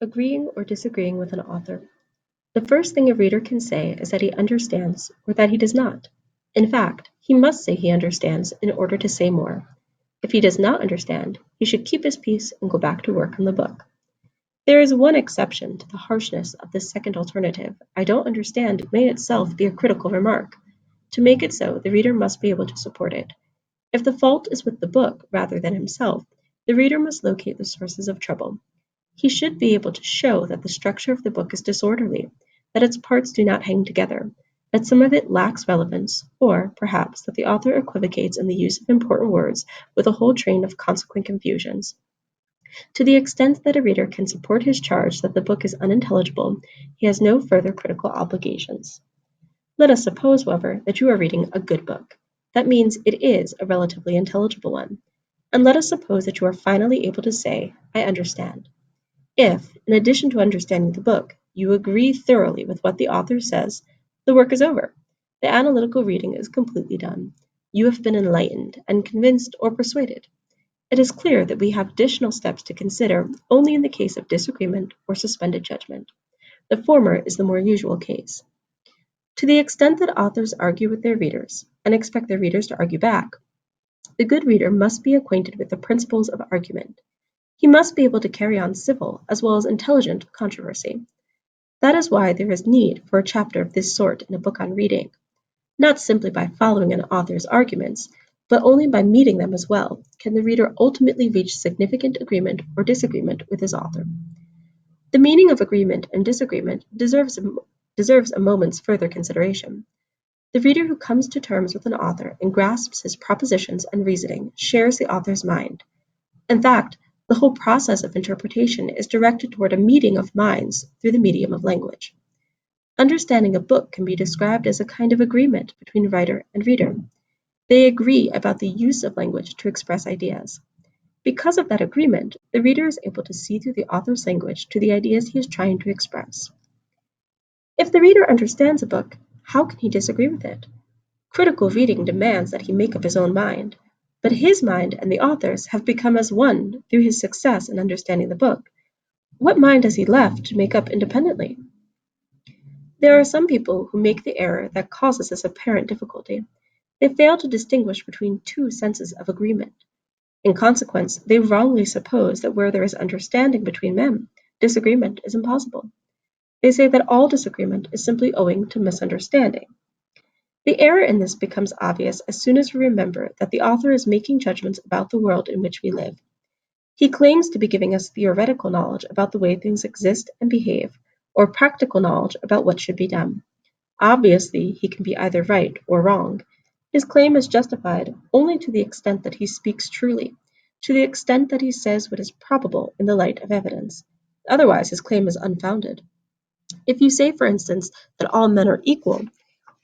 Agreeing or disagreeing with an author. The first thing a reader can say is that he understands or that he does not. In fact, he must say he understands in order to say more. If he does not understand, he should keep his peace and go back to work on the book. There is one exception to the harshness of this second alternative. I don't understand may itself be a critical remark. To make it so, the reader must be able to support it. If the fault is with the book rather than himself, the reader must locate the sources of trouble. He should be able to show that the structure of the book is disorderly, that its parts do not hang together, that some of it lacks relevance, or, perhaps, that the author equivocates in the use of important words with a whole train of consequent confusions. To the extent that a reader can support his charge that the book is unintelligible, he has no further critical obligations. Let us suppose, however, that you are reading a good book. That means it is a relatively intelligible one. And let us suppose that you are finally able to say, I understand. If, in addition to understanding the book, you agree thoroughly with what the author says, the work is over. The analytical reading is completely done. You have been enlightened and convinced or persuaded. It is clear that we have additional steps to consider only in the case of disagreement or suspended judgment. The former is the more usual case. To the extent that authors argue with their readers and expect their readers to argue back, the good reader must be acquainted with the principles of argument. He must be able to carry on civil as well as intelligent controversy. That is why there is need for a chapter of this sort in a book on reading, not simply by following an author's arguments, but only by meeting them as well can the reader ultimately reach significant agreement or disagreement with his author. The meaning of agreement and disagreement deserves a moment's further consideration. The reader who comes to terms with an author and grasps his propositions and reasoning shares the author's mind. In fact, the whole process of interpretation is directed toward a meeting of minds through the medium of language. Understanding a book can be described as a kind of agreement between writer and reader. They agree about the use of language to express ideas. Because of that agreement, the reader is able to see through the author's language to the ideas he is trying to express. If the reader understands a book, how can he disagree with it? Critical reading demands that he make up his own mind. But his mind and the author's have become as one through his success in understanding the book. What mind has he left to make up independently? There are some people who make the error that causes this apparent difficulty. They fail to distinguish between two senses of agreement. In consequence, they wrongly suppose that where there is understanding between men, disagreement is impossible. They say that all disagreement is simply owing to misunderstanding. The error in this becomes obvious as soon as we remember that the author is making judgments about the world in which we live. He claims to be giving us theoretical knowledge about the way things exist and behave, or practical knowledge about what should be done. Obviously, he can be either right or wrong. His claim is justified only to the extent that he speaks truly, to the extent that he says what is probable in the light of evidence. Otherwise, his claim is unfounded. If you say, for instance, that all men are equal,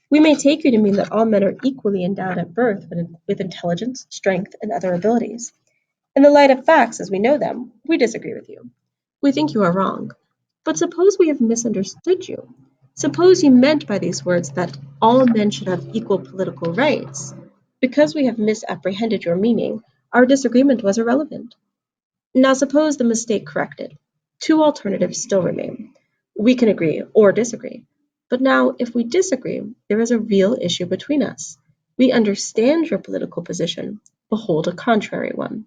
we may take you to mean that all men are equally endowed at birth with intelligence, strength, and other abilities. In the light of facts as we know them, we disagree with you. We think you are wrong. But suppose we have misunderstood you. Suppose you meant by these words that all men should have equal political rights. Because we have misapprehended your meaning, our disagreement was irrelevant. Now suppose the mistake corrected. Two alternatives still remain. We can agree or disagree. But now, if we disagree, there is a real issue between us. We understand your political position, behold a contrary one.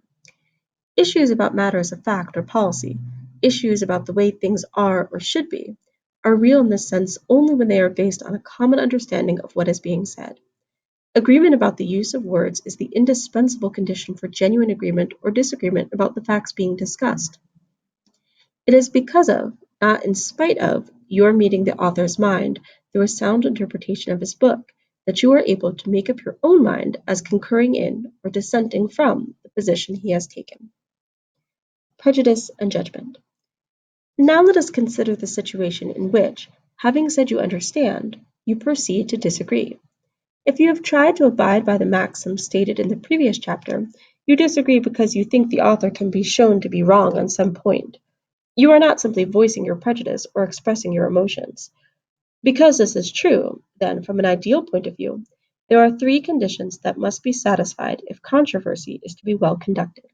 Issues about matters of fact or policy, issues about the way things are or should be, are real in this sense only when they are based on a common understanding of what is being said. Agreement about the use of words is the indispensable condition for genuine agreement or disagreement about the facts being discussed. It is because of, not in spite of, your meeting the author's mind through a sound interpretation of his book that you are able to make up your own mind as concurring in or dissenting from the position he has taken. Prejudice and judgment. Now let us consider the situation in which, having said you understand, you proceed to disagree. If you have tried to abide by the maxims stated in the previous chapter, you disagree because you think the author can be shown to be wrong on some point. You are not simply voicing your prejudice or expressing your emotions. Because this is true, then, from an ideal point of view, there are three conditions that must be satisfied if controversy is to be well conducted.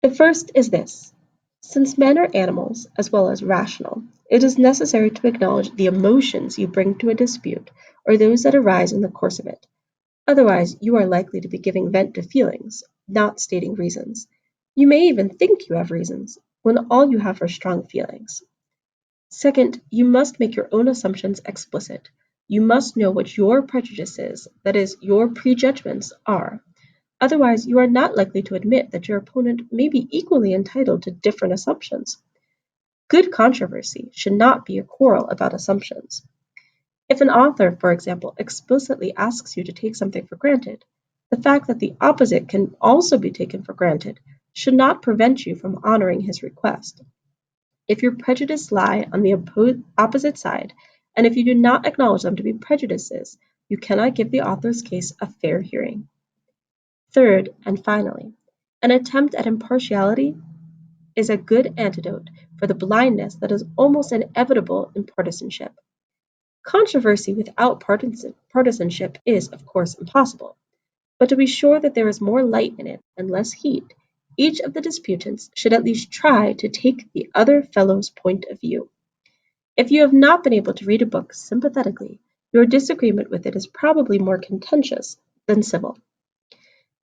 The first is this: Since men are animals as well as rational, it is necessary to acknowledge the emotions you bring to a dispute or those that arise in the course of it. Otherwise, you are likely to be giving vent to feelings, not stating reasons. You may even think you have reasons, when all you have are strong feelings. Second, you must make your own assumptions explicit. You must know what your prejudices, that is, your prejudgments, are. Otherwise, you are not likely to admit that your opponent may be equally entitled to different assumptions. Good controversy should not be a quarrel about assumptions. If an author, for example, explicitly asks you to take something for granted, the fact that the opposite can also be taken for granted should not prevent you from honoring his request. If your prejudices lie on the opposite side, and if you do not acknowledge them to be prejudices, you cannot give the author's case a fair hearing. Third, and finally, an attempt at impartiality is a good antidote for the blindness that is almost inevitable in partisanship. Controversy without partisanship is, of course, impossible, but to be sure that there is more light in it and less heat, each of the disputants should at least try to take the other fellow's point of view. If you have not been able to read a book sympathetically, your disagreement with it is probably more contentious than civil.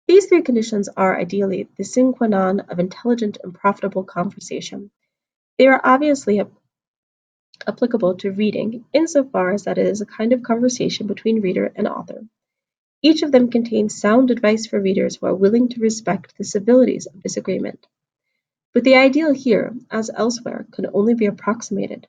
These three conditions are ideally the sine qua non of intelligent and profitable conversation. They are obviously applicable to reading insofar as that it is a kind of conversation between reader and author. Each of them contains sound advice for readers who are willing to respect the civilities of disagreement. But the ideal here, as elsewhere, can only be approximated.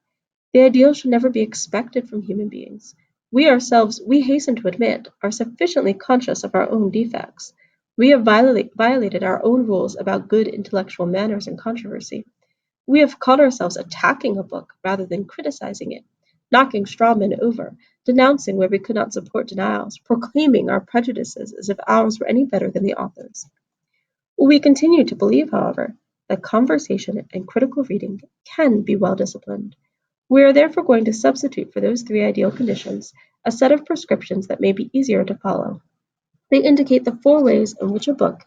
The ideal should never be expected from human beings. We ourselves, we hasten to admit, are sufficiently conscious of our own defects. We have violated our own rules about good intellectual manners in controversy. We have caught ourselves attacking a book rather than criticizing it, knocking straw men over, denouncing where we could not support denials, proclaiming our prejudices as if ours were any better than the author's. We continue to believe, however, that conversation and critical reading can be well disciplined. We are therefore going to substitute for those three ideal conditions a set of prescriptions that may be easier to follow. They indicate the four ways in which a book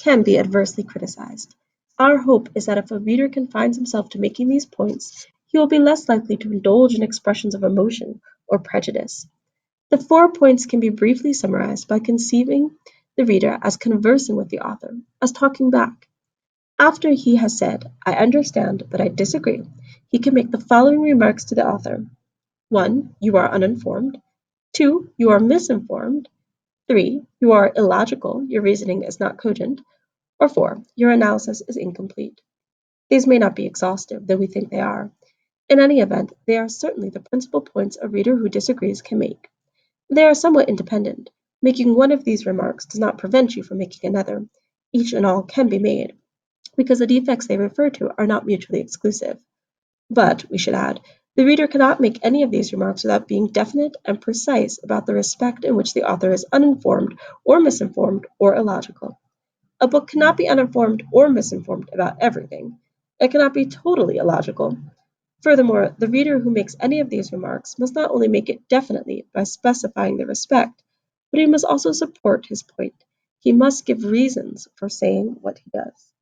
can be adversely criticized. Our hope is that if a reader confines himself to making these points, he will be less likely to indulge in expressions of emotion or prejudice. The 4 points can be briefly summarized by conceiving the reader as conversing with the author, as talking back. After he has said, I understand, but I disagree, he can make the following remarks to the author. 1. You are uninformed. 2. You are misinformed. 3. You are illogical, your reasoning is not cogent. Or 4. Your analysis is incomplete. These may not be exhaustive, though we think they are. In any event, they are certainly the principal points a reader who disagrees can make. They are somewhat independent. Making one of these remarks does not prevent you from making another. Each and all can be made, because the defects they refer to are not mutually exclusive. But, we should add, the reader cannot make any of these remarks without being definite and precise about the respect in which the author is uninformed or misinformed or illogical. A book cannot be uninformed or misinformed about everything. It cannot be totally illogical. Furthermore, the reader who makes any of these remarks must not only make it definitely by specifying the respect, but he must also support his point. He must give reasons for saying what he does.